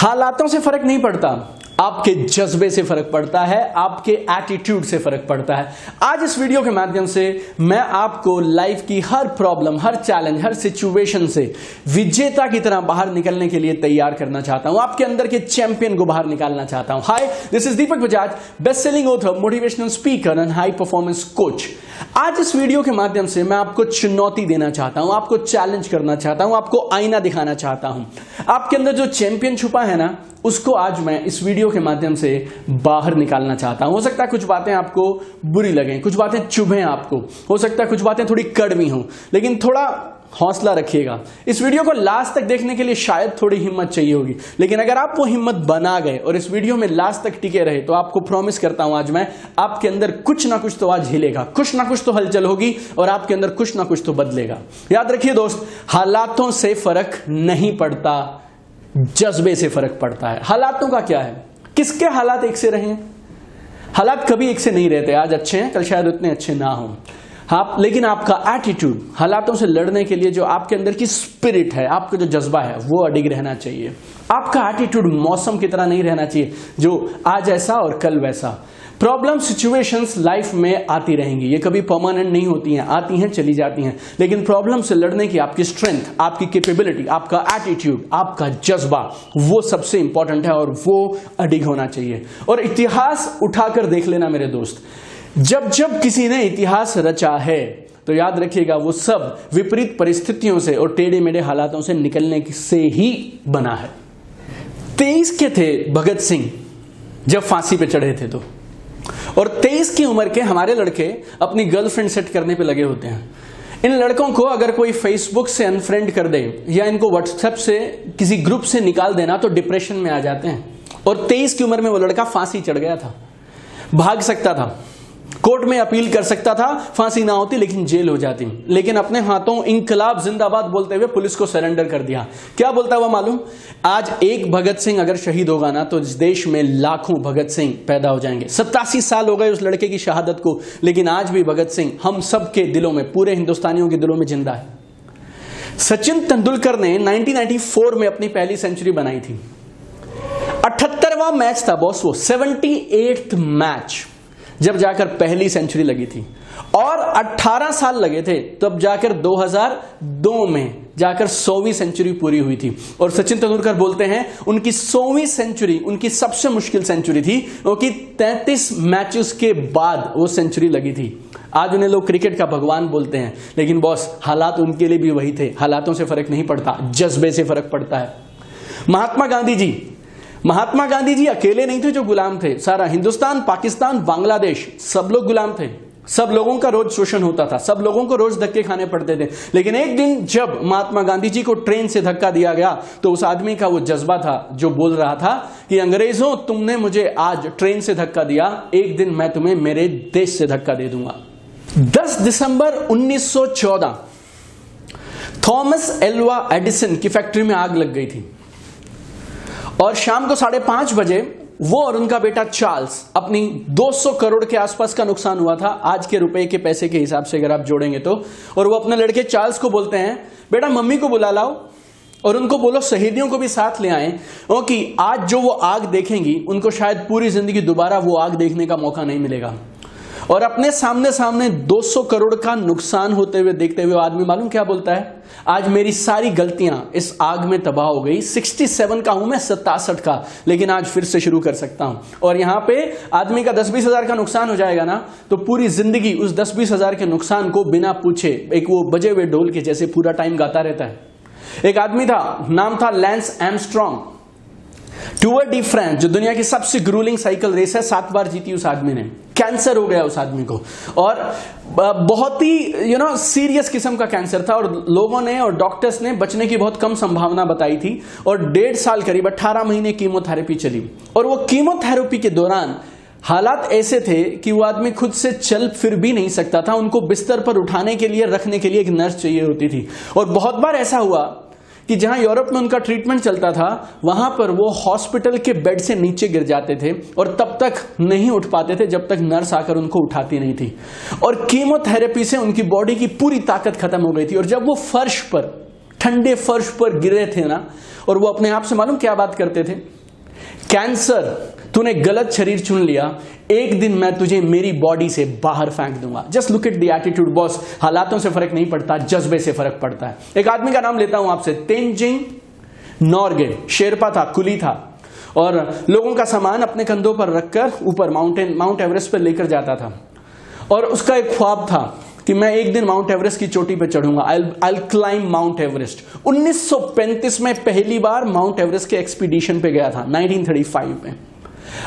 हालातों से फर्क नहीं पड़ता, आपके जज्बे से फर्क पड़ता है, आपके एटीट्यूड से फर्क पड़ता है। आज इस वीडियो के माध्यम से मैं आपको लाइफ की हर प्रॉब्लम, हर चैलेंज, हर सिचुएशन से विजेता की तरह बाहर निकलने के लिए तैयार करना चाहता हूं, आपके अंदर के चैंपियन को बाहर निकालना चाहता हूं। Hi, this is Deepak Bajaj, best selling author, motivational speaker and high performance coach. आज इस वीडियो के माध्यम से मैं आपको चुनौती देना चाहता हूं, आपको चैलेंज करना चाहता हूं, आपको आईना दिखाना चाहता हूं। आपके अंदर जो चैंपियन छुपा है ना, उसको आज मैं इस वीडियो के माध्यम से बाहर निकालना चाहता हूं। हो सकता है कुछ बातें आपको बुरी लगें, कुछ बातें चुभें आपको, हो सकता है कुछ बातें थोड़ी कड़वी हों, लेकिन थोड़ा हौसला रखिएगा। इस वीडियो को लास्ट तक देखने के लिए शायद थोड़ी हिम्मत चाहिए होगी, लेकिन अगर आप वो हिम्मत बना गए और इस वीडियो में लास्ट तक टिके रहे तो आपको प्रॉमिस करता हूं आज मैं, आपके अंदर कुछ ना कुछ तो आज हिलेगा, कुछ ना कुछ तो हलचल होगी और आपके अंदर कुछ ना कुछ तो बदलेगा। याद रखिए दोस्त, हालातों से फर्क नहीं पड़ता, जज्बे से फर्क पड़ता है। हालातों का क्या है, किसके हालात एक से रहे हैं? हालात कभी एक से नहीं रहते, आज अच्छे हैं कल शायद उतने अच्छे ना हों। आप, लेकिन आपका एटीट्यूड, हालातों से लड़ने के लिए जो आपके अंदर की स्पिरिट है, आपका जो जज्बा है, वो अडिग रहना चाहिए। आपका एटीट्यूड मौसम की तरह नहीं रहना चाहिए, जो आज ऐसा और कल वैसा। प्रॉब्लम सिचुएशंस लाइफ में आती रहेंगी, ये कभी परमानेंट नहीं होती हैं, आती हैं चली जाती हैं, लेकिन प्रॉब्लम से लड़ने की आपकी स्ट्रेंथ, आपकी कैपेबिलिटी, आपका एटीट्यूड, आपका जज्बा, वो सबसे इंपॉर्टेंट है और वो अडिग होना चाहिए। और इतिहास उठाकर देख लेना मेरे दोस्त, जब जब किसी ने इतिहास रचा है तो याद रखिएगा वो सब विपरीत परिस्थितियों से और टेढ़े मेढ़े हालातों से निकलने से ही बना है। 23 के थे भगत सिंह जब फांसी पे चढ़े थे, तो और 23 की उम्र के हमारे लड़के अपनी गर्लफ्रेंड सेट करने पे लगे होते हैं। इन लड़कों को अगर कोई फेसबुक से अनफ्रेंड कर दे या इनको व्हाट्सएप से किसी ग्रुप से निकाल देना तो डिप्रेशन में आ जाते हैं। और 23 की उम्र में वो लड़का फांसी चढ़ गया था, भाग सकता था, कोर्ट में अपील कर सकता था, फांसी ना होती लेकिन जेल हो जाती, लेकिन अपने हाथों इंकलाब जिंदाबाद बोलते हुए पुलिस को सरेंडर कर दिया। क्या बोलता हुआ मालूम? आज एक भगत सिंह अगर शहीद होगा ना तो इस देश में लाखों भगत सिंह पैदा हो जाएंगे। 87 साल हो गए उस लड़के की शहादत को, लेकिन आज भी भगत सिंह हम सब के दिलों में, पूरे हिंदुस्तानियों के दिलों में जिंदा है। सचिन तेंदुलकर ने 1994 में अपनी पहली सेंचुरी बनाई थी। 78वां मैच था बॉस, वो 78th मैच, जब जाकर पहली सेंचुरी लगी थी। और 18 साल लगे थे तब जाकर 2002 में जाकर 100वीं सेंचुरी पूरी हुई थी। और सचिन तेंदुलकर बोलते हैं उनकी 100वीं सेंचुरी उनकी सबसे मुश्किल सेंचुरी थी, क्योंकि 33 मैचेस के बाद वो सेंचुरी लगी थी। आज उन्हें लोग क्रिकेट का भगवान बोलते हैं, लेकिन बॉस हालात उनके लिए भी वही थे। हालातों से फर्क नहीं पड़ता, जज्बे से फर्क पड़ता है। महात्मा गांधी जी अकेले नहीं थे जो गुलाम थे, सारा हिंदुस्तान, पाकिस्तान, बांग्लादेश, सब लोग गुलाम थे। सब लोगों का रोज शोषण होता था, सब लोगों को रोज धक्के खाने पड़ते थे। लेकिन एक दिन जब महात्मा गांधी जी को ट्रेन से धक्का दिया गया तो उस आदमी का वो जज्बा था जो बोल रहा था कि अंग्रेजों, तुमने मुझे आज ट्रेन से धक्का दिया, एक दिन मैं तुम्हें मेरे देश से धक्का दे दूंगा। 10 दिसंबर 1914 थॉमस एल्वा एडिसन की फैक्ट्री में आग लग गई थी और शाम को 5:30 बजे वो और उनका बेटा चार्ल्स, अपनी 200 करोड़ के आसपास का नुकसान हुआ था आज के रुपए के पैसे के हिसाब से अगर आप जोड़ेंगे तो। और वो अपने लड़के चार्ल्स को बोलते हैं, बेटा मम्मी को बुला लाओ और उनको बोलो शहीदियों को भी साथ ले आएं, क्योंकि आज जो वो आग देखेंगी उनको शायद पूरी जिंदगी दोबारा वो आग देखने का मौका नहीं मिलेगा। और अपने सामने 200 करोड़ का नुकसान होते हुए देखते हुए आदमी मालूम क्या बोलता है? आज मेरी सारी गलतियां इस आग में तबाह हो गई। 67 का हूं मैं, 67 का, लेकिन आज फिर से शुरू कर सकता हूं। और यहां पे आदमी का 10-20 हजार का नुकसान हो जाएगा ना, तो पूरी जिंदगी उस 10-20 हजार के नुकसान को बिना पूछे, एक वो बजे हुए ढोल के जैसे पूरा टाइम गाता रहता है। एक आदमी था, नाम था lens Armstrong, Tour de France, जो दुनिया की सबसे ग्रूलिंग साइकिल रेस है, 7 बार जीती उस आदमी ने। कैंसर हो गया उस आदमी को, और बहुत ही सीरियस किस्म का कैंसर था, और लोगों ने और डॉक्टर्स ने बचने की बहुत कम संभावना बताई थी। और 1.5 साल, करीब 18 महीने कीमोथेरेपी चली। और वो कीमोथेरेपी के दौरान हालात ऐसे थे कि वो आदमी खुद से चल फिर भी नहीं सकता था। उनको बिस्तर पर उठाने के लिए, रखने के लिए एक नर्स चाहिए होती थी। और बहुत बार ऐसा हुआ कि जहां यूरोप में उनका ट्रीटमेंट चलता था, वहां पर वो हॉस्पिटल के बेड से नीचे गिर जाते थे और तब तक नहीं उठ पाते थे जब तक नर्स आकर उनको उठाती नहीं थी। और कीमोथेरेपी से उनकी बॉडी की पूरी ताकत खत्म हो गई थी। और जब वो फर्श पर ठंडे फर्श पर गिरे थे ना, और वो अपने आप से मालूम क्या बात करते थे, कैंसर तूने गलत शरीर चुन लिया, एक दिन मैं तुझे मेरी बॉडी से बाहर फेंक दूंगा। Just look at the attitude boss. हालातों से फर्क नहीं पड़ता, जज्बे से फर्क पड़ता है। एक आदमी का नाम लेता हूं आपसे, तेंजिंग नोरगे। शेरपा था, कुली था, और लोगों का सामान अपने कंधों पर रखकर ऊपर माउंट एवरेस्ट पर लेकर जाता था। और उसका एक ख्वाब था कि मैं एक दिन माउंट एवरेस्ट की चोटी पे चढ़ूंगा, I'll climb माउंट एवरेस्ट। 1935 में पहली बार माउंट एवरेस्ट के एक्सपीडिशन पे गया था, 1935 में।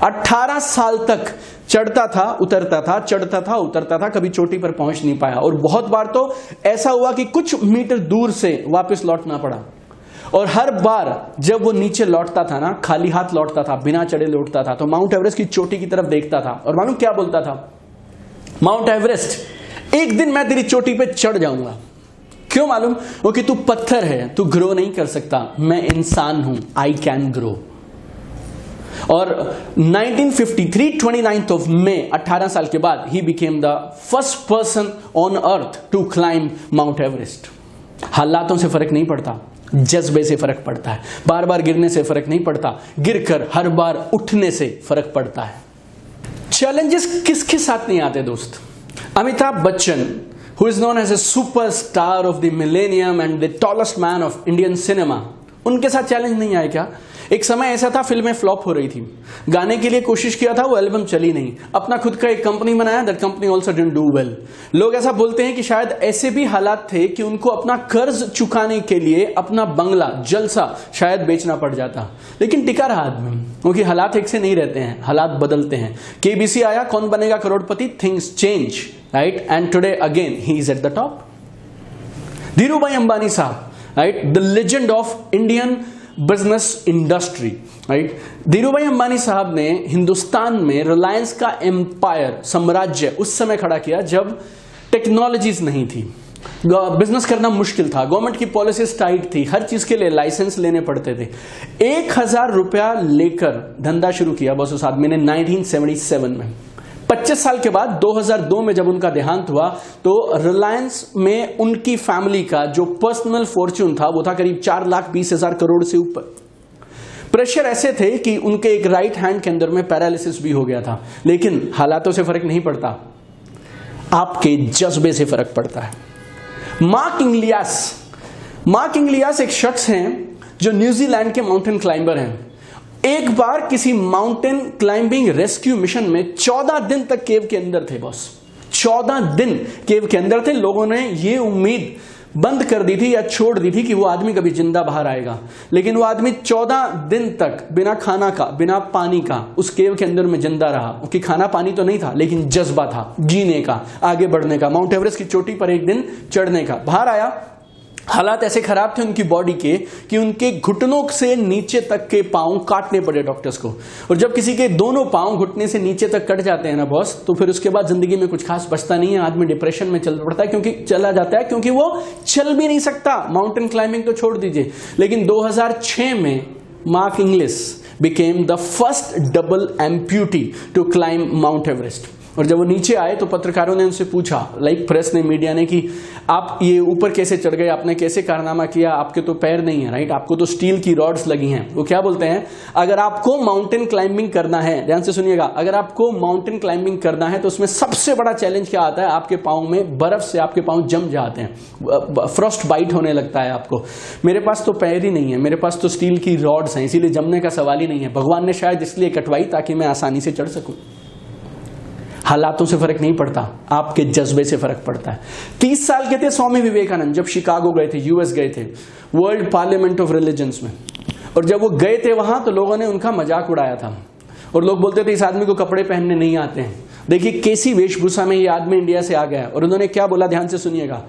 18 साल तक चढ़ता था, उतरता था, चढ़ता था, उतरता था, कभी चोटी पर पहुंच नहीं पाया। और बहुत बार तो ऐसा हुआ कि कुछ मीटर दूर से वापस लौटना पड़ा। और हर बार जब वो नीचे लौटता था ना, खाली हाथ लौटता था, बिना चढ़े लौटता था, तो माउंट एवरेस्ट की चोटी की तरफ देखता था और मालूम क्या बोलता था, माउंट एवरेस्ट एक दिन मैं तेरी चोटी पे चढ़ जाऊंगा। क्यों मालूम? वो कि तू पत्थर है, तू ग्रो नहीं कर सकता, मैं इंसान हूं, आई कैन ग्रो। और 1953 29th of May, 18 साल के बाद, he became the first person on earth to climb Mount Everest. हालातों से फर्क नहीं पड़ता, जज्बे से फर्क पड़ता है। बार बार गिरने से फर्क नहीं पड़ता, गिरकर हर बार उठने से फर्क पड़ता है। चैलेंजेस किसके साथ नहीं आते दोस्त? Amitabh Bachchan, who is known as a superstar of the millennium and the tallest man of Indian cinema, उनके साथ चैलेंज नहीं आया क्या? एक समय ऐसा था, फिल्में फ्लॉप हो रही थी, गाने के लिए कोशिश किया था, वो एल्बम चली नहीं, अपना खुद का एक कंपनी बनाया, that company also didn't do well. लोग ऐसा बोलते हैं कि शायद ऐसे भी हालात थे कि उनको अपना कर्ज चुकाने के लिए अपना बंगला, जलसा शायद बेचना पड़ जाता, लेकिन टिका रहा आदमी, क्योंकि हालात एक से नहीं रहते हैं, हालात बदलते हैं। केबीसी आया, Kaun Banega Crorepati, things change, right, and today again he is at the top. Dhirubhai Ambani साहब, right, the legend of Indian business industry, right. Dhirubhai Ambani साहब ने हिंदुस्तान में रिलायंस का एम्पायर, साम्राज्य उस समय खड़ा किया जब टेक्नोलॉजीज नहीं थी, बिजनेस करना मुश्किल था, गवर्नमेंट की पॉलिसीज टाइट थी, हर चीज के लिए लाइसेंस लेने पड़ते थे। 1000 रुपया लेकर धंधा शुरू किया बस उस आदमी ने 1977 में। 25 साल के बाद 2002 में जब उनका देहांत हुआ तो रिलायंस में उनकी फैमिली का जो पर्सनल फॉर्च्यून था वो था करीब 4,20,000 करोड़ से ऊपर। प्रेशर ऐसे थे कि उनके एक राइट हैंड के अंदर में पैरालिसिस भी हो गया था, लेकिन हालातों से फर्क नहीं पड़ता, आपके जज्बे से फर्क पड़ता है। मार्क इंग्लियास एक शख्स हैं जो न्यूजीलैंड के माउंटेन क्लाइंबर हैं। एक बार किसी माउंटेन क्लाइंबिंग रेस्क्यू मिशन में 14 दिन तक केव के अंदर थे बॉस, 14 दिन केव के अंदर थे। लोगों ने ये उम्मीद बंद कर दी थी या छोड़ दी थी कि वो आदमी कभी जिंदा बाहर आएगा, लेकिन वो आदमी 14 दिन तक बिना खाना का, बिना पानी का उस केव के अंदर में जिंदा रहा। क्योंकि खाना पानी तो नहीं था, लेकिन जज्बा था जीने का, आगे बढ़ने का, माउंट एवरेस्ट की चोटी पर एक दिन चढ़ने का। बाहर आया, हालात ऐसे खराब थे उनकी बॉडी के कि उनके घुटनों से नीचे तक के पांव काटने पड़े डॉक्टर्स को। और जब किसी के दोनों पांव घुटने से नीचे तक कट जाते हैं ना बॉस, तो फिर उसके बाद जिंदगी में कुछ खास बचता नहीं है, आदमी डिप्रेशन में चल पड़ता है, क्योंकि चला जाता है, क्योंकि वो चल भी नहीं सकता। माउंटेन क्लाइंबिंग तो छोड़ दीजिए, लेकिन 2006 में Mark Inglis became the first double amputee to climb Mount Everest. और जब वो नीचे आए तो पत्रकारों ने उनसे पूछा, लाइक प्रेस ने, मीडिया ने, कि आप ये ऊपर कैसे चढ़ गए, आपने कैसे कारनामा किया, आपके तो पैर नहीं है, राइट, आपको तो स्टील की रॉड्स लगी हैं। वो क्या बोलते हैं, अगर आपको माउंटेन क्लाइंबिंग करना है, ध्यान से सुनिएगा, अगर आपको माउंटेन क्लाइंबिंग करना है तो उसमें सबसे बड़ा चैलेंज क्या आता है, आपके पाँव में बर्फ से आपके पाँव जम जाते हैं, फ्रॉस्ट बाइट होने लगता है आपको। मेरे पास तो पैर ही नहीं है, मेरे पास तो स्टील की रॉड्स हैं, इसीलिए जमने का सवाल ही नहीं है। भगवान ने शायद इसलिए कटवाई ताकि मैं आसानी से चढ़ सकूं। हालातों से फर्क नहीं पड़ता, आपके जज्बे से फर्क पड़ता है। 30 साल के थे स्वामी विवेकानंद, जब शिकागो गए थे, यूएस गए थे, वर्ल्ड पार्लियामेंट ऑफ रिलीजन्स में। और जब वो गए थे वहां तो लोगों ने उनका मजाक उड़ाया था, और लोग बोलते थे इस आदमी को कपड़े पहनने नहीं आते हैं। देखिए कैसी वेशभूषा में ये आदमी इंडिया से आ गया। और उन्होंने क्या बोला, ध्यान से सुनिएगा,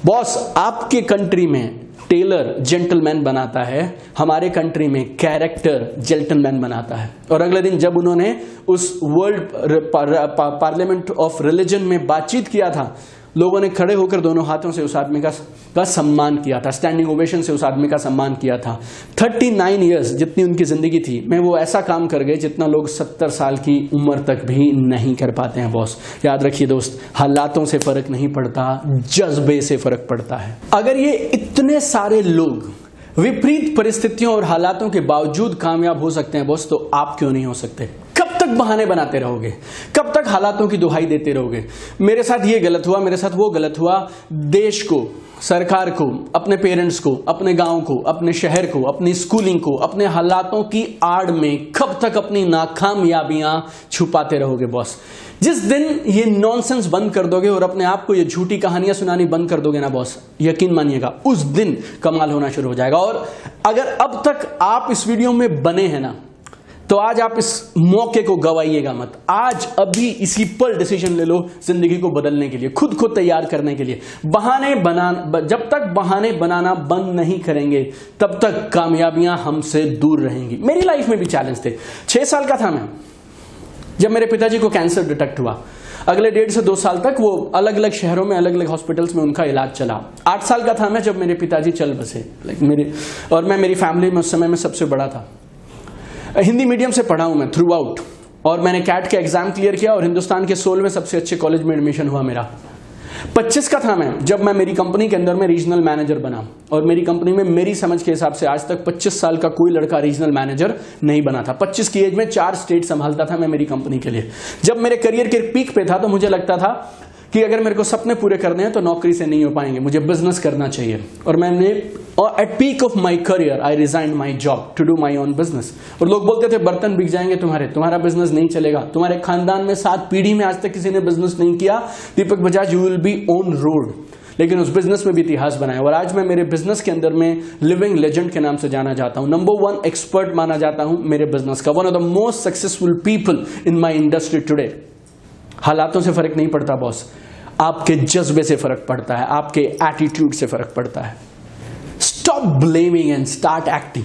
बॉस आपके कंट्री में टेलर जेंटलमैन बनाता है, हमारे कंट्री में कैरेक्टर जेंटलमैन बनाता है। और अगले दिन जब उन्होंने उस वर्ल्ड पार्लियामेंट ऑफ रिलीजन में बातचीत किया था, लोगों ने खड़े होकर दोनों हाथों से उस आदमी का सम्मान किया था, स्टैंडिंग ओवेशन से उस आदमी का सम्मान किया था। 39 इयर्स जितनी उनकी जिंदगी थी में वो ऐसा काम कर गए जितना लोग 70 साल की उम्र तक भी नहीं कर पाते हैं बॉस। याद रखिए दोस्त, हालातों से फर्क नहीं पड़ता, जज्बे से फर्क पड़ता है। अगर ये इतने सारे लोग विपरीत परिस्थितियों और हालातों के बावजूद कामयाब हो सकते हैं बॉस, तो आप क्यों नहीं हो सकते? कब तक बहाने बनाते रहोगे? कब तक हालातों की दुहाई देते रहोगे? मेरे साथ ये गलत हुआ, मेरे साथ वो गलत हुआ। देश को, सरकार को, अपने पेरेंट्स को, अपने गांव को, अपने शहर को, अपनी स्कूलिंग को, अपने हालातों की आड़ में कब तक अपनी नाकामयाबियां छुपाते रहोगे बॉस? जिस दिन ये नॉनसेंस बंद कर दोगे और अपने आप को ये झूठी कहानियां सुनानी बंद कर दोगे ना बॉस, यकीन मानिएगा उस दिन कमाल होना शुरू हो जाएगा। और अगर अब तक आप इस वीडियो में बने हैं ना, तो आज आप इस मौके को गवाइएगा मत। आज अभी इसी पर डिसीजन ले लो जिंदगी को बदलने के लिए, खुद को तैयार करने के लिए। जब तक बहाने बनाना बंद नहीं करेंगे तब तक कामयाबियां हमसे दूर रहेंगी। मेरी लाइफ में भी चैलेंज थे। 6 साल का था मैं जब मेरे पिताजी को कैंसर डिटेक्ट हुआ। अगले 1.5 से 2 साल तक वो अलग अलग शहरों में, अलग अलग हॉस्पिटल्स में उनका इलाज चला। 8 साल का था मैं जब मेरे पिताजी चल बसे। मैं मेरी फैमिली में उस समय में सबसे बड़ा था। हिंदी मीडियम से पढ़ा हूं मैं थ्रू आउट, और मैंने कैट का एग्जाम क्लियर किया और हिंदुस्तान के 16वें सबसे अच्छे कॉलेज में एडमिशन हुआ मेरा। 25 का था मैं जब मैं मेरी कंपनी के अंदर में रीजनल मैनेजर बना, और मेरी कंपनी में मेरी समझ के हिसाब से आज तक 25 साल का कोई लड़का रीजनल मैनेजर नहीं बना था। 25 की एज में 4 स्टेट संभालता था मैं मेरी कंपनी के लिए। जब मेरे करियर के पीक पे था तो मुझे लगता था कि अगर मेरे को सपने पूरे करने हैं तो नौकरी से नहीं हो पाएंगे, मुझे बिजनेस करना चाहिए। और मैंने at peak of my career I resign my job to do my own business. और लोग बोलते थे बर्तन बिक जाएंगे तुम्हारा बिजनेस नहीं चलेगा, तुम्हारे खानदान में 7 पीढ़ी में आज तक किसी ने बिजनेस नहीं किया, Deepak Bajaj you will be on road. लेकिन उस बिजनेस में भी इतिहास बनाया, और आज मैं मेरे बिजनेस के अंदर में लिविंग लेजेंड के नाम से जाना जाता हूं। नंबर 1 एक्सपर्ट माना जाता हूं मेरे बिजनेस का, one of the most successful people in my industry today. हालातों से फर्क नहीं पड़ता बॉस, आपके जज्बे से फर्क पड़ता है, आपके एटीट्यूड से फर्क पड़ता है। Stop blaming and start acting.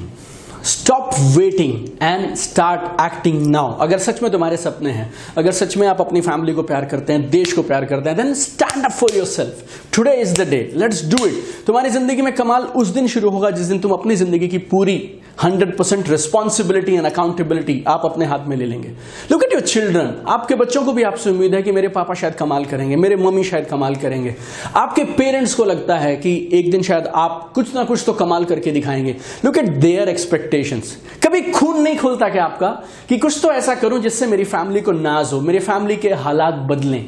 Stop waiting and start acting now. अगर सच में तुम्हारे सपने हैं, अगर सच में आप अपनी फैमिली को प्यार करते हैं, देश को प्यार करते हैं, then stand up for yourself. Today is the day, let's do it. तुम्हारी जिंदगी में कमाल उस दिन शुरू होगा जिस दिन तुम अपनी जिंदगी की पूरी 100% रिस्पॉन्सिबिलिटी एंड अकाउंटेबिलिटी आप अपने हाथ में ले लेंगे। Look at your children. आपके बच्चों को भी आपसे उम्मीद है कि मेरे पापा शायद कमाल करेंगे, मेरे मम्मी शायद कमाल करेंगे। आपके पेरेंट्स को लगता है कि एक दिन शायद आप कुछ ना कुछ तो कमाल करके दिखाएंगे। Look at there expectations. कभी खून नहीं खुलता क्या आपका कि कुछ तो ऐसा करूं जिससे मेरी फैमिली को नाज हो, मेरे फैमिली के हालात बदलें,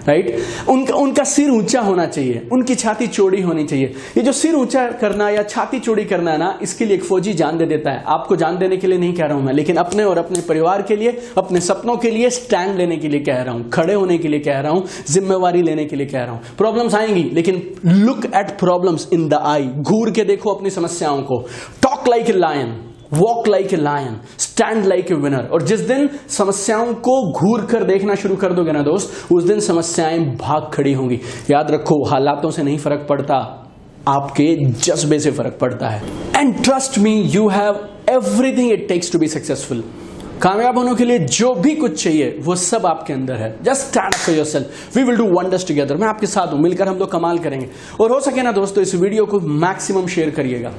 राइट? उनका सिर ऊंचा होना चाहिए, उनकी छाती चौड़ी होनी चाहिए। ये जो सिर ऊंचा करना या छाती चौड़ी करना है ना, इसके लिए एक फौजी जान दे देता है। आपको जान देने के लिए नहीं कह रहा हूं मैं, लेकिन अपने और अपने परिवार के लिए, अपने सपनों के लिए स्टैंड लेने के लिए कह रहा हूं, खड़े होने के लिए कह रहा हूं, जिम्मेवारी लेने के लिए कह रहा हूं। प्रॉब्लम्स आएंगी, लेकिन look at problems in the eye. घूर के देखो अपनी समस्याओं को। Talk like a lion, walk like a lion, stand like a winner. और जिस दिन समस्याओं को घूर कर देखना शुरू कर दोगे ना दोस्त, उस दिन समस्याएं भाग खड़ी होंगी। याद रखो, हालातों से नहीं फर्क पड़ता, आपके जज्बे से फर्क पड़ता है। And trust me, you have everything it takes to be successful. कामयाब होने के लिए जो भी कुछ चाहिए वो सब आपके अंदर है। Just stand up for yourself, we will do wonders together. मैं आपके साथ हूं, मिलकर हम लोग कमाल करेंगे। और हो सके ना दोस्तों, इस वीडियो को मैक्सिमम शेयर करिएगा।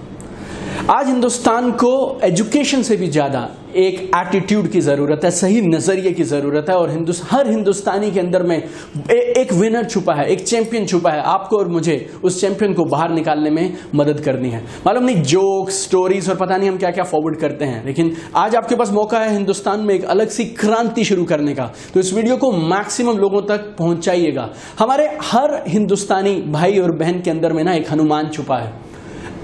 आज हिंदुस्तान को एजुकेशन से भी ज्यादा एक एटीट्यूड की जरूरत है, सही नजरिए की जरूरत है। और हर हिंदुस्तानी के अंदर में एक विनर छुपा है, एक चैंपियन छुपा है। आपको और मुझे उस चैंपियन को बाहर निकालने में मदद करनी है। मालूम नहीं जोक्स, स्टोरीज और पता नहीं हम क्या क्या फॉरवर्ड करते हैं, लेकिन आज आपके पास मौका है हिंदुस्तान में एक अलग सी क्रांति शुरू करने का। तो इस वीडियो को मैक्सिमम लोगों तक पहुंचाइएगा। हमारे हर हिंदुस्तानी भाई और बहन के अंदर में ना एक हनुमान छुपा है,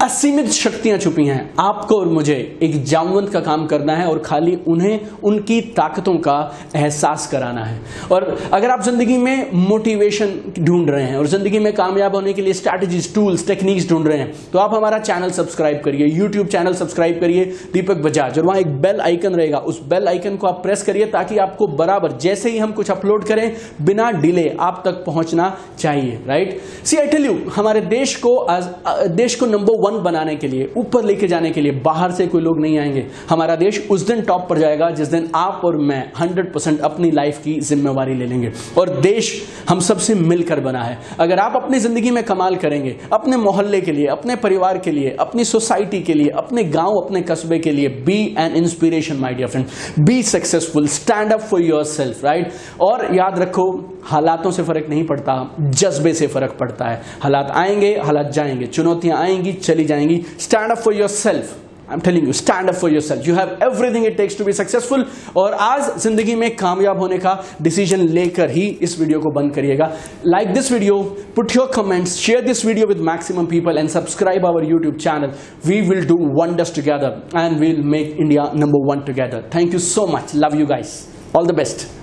असीमित शक्तियां छुपी हैं। आपको और मुझे एक जामवंत का काम करना है और खाली उन्हें उनकी ताकतों का एहसास कराना है। और अगर आप जिंदगी में मोटिवेशन ढूंढ रहे हैं और जिंदगी में कामयाब होने के लिए स्ट्रैटेजीज, टूल्स, टेक्निक्स ढूंढ रहे हैं, तो आप हमारा चैनल सब्सक्राइब करिए, यूट्यूब चैनल सब्सक्राइब करिए दीपक बजाज। और वहां एक बेल आइकन रहेगा, उस बेल आइकन को आप प्रेस करिए ताकि आपको बराबर जैसे ही हम कुछ अपलोड करें बिना डिले आप तक पहुंचना चाहिए, right? See I tell you, हमारे देश को नंबर 1 वन बनाने के लिए, ऊपर लेके जाने के लिए बाहर से कोई लोग नहीं आएंगे। हमारा देश उस दिन टॉप पर जाएगा जिस दिन आप और मैं 100% अपनी लाइफ की जिम्मेवारी ले लेंगे। और देश हम सबसे मिलकर बना है। अगर आप अपनी जिंदगी में कमाल करेंगे, अपने मोहल्ले के लिए, अपने परिवार के लिए, अपनी सोसाइटी के लिए, अपने गांव, अपने कस्बे के लिए, be an inspiration my dear friend, be successful, stand up for yourself, right. और याद रखो, हालातों से फर्क नहीं पड़ता, जज्बे से फर्क पड़ता है। हालात आएंगे, हालात जाएंगे, चुनौतियां आएंगी, चली जाएंगी। Stand up for yourself, I am telling you, stand up for yourself, you have everything it takes to be successful. और आज जिंदगी में कामयाब होने का डिसीजन लेकर ही इस वीडियो को बंद करिएगा। Like this video, put your comments, share this video with maximum people and subscribe our YouTube channel. We will do wonders together and we will make India number 1 together. Thank you so much, love you guys, all the best.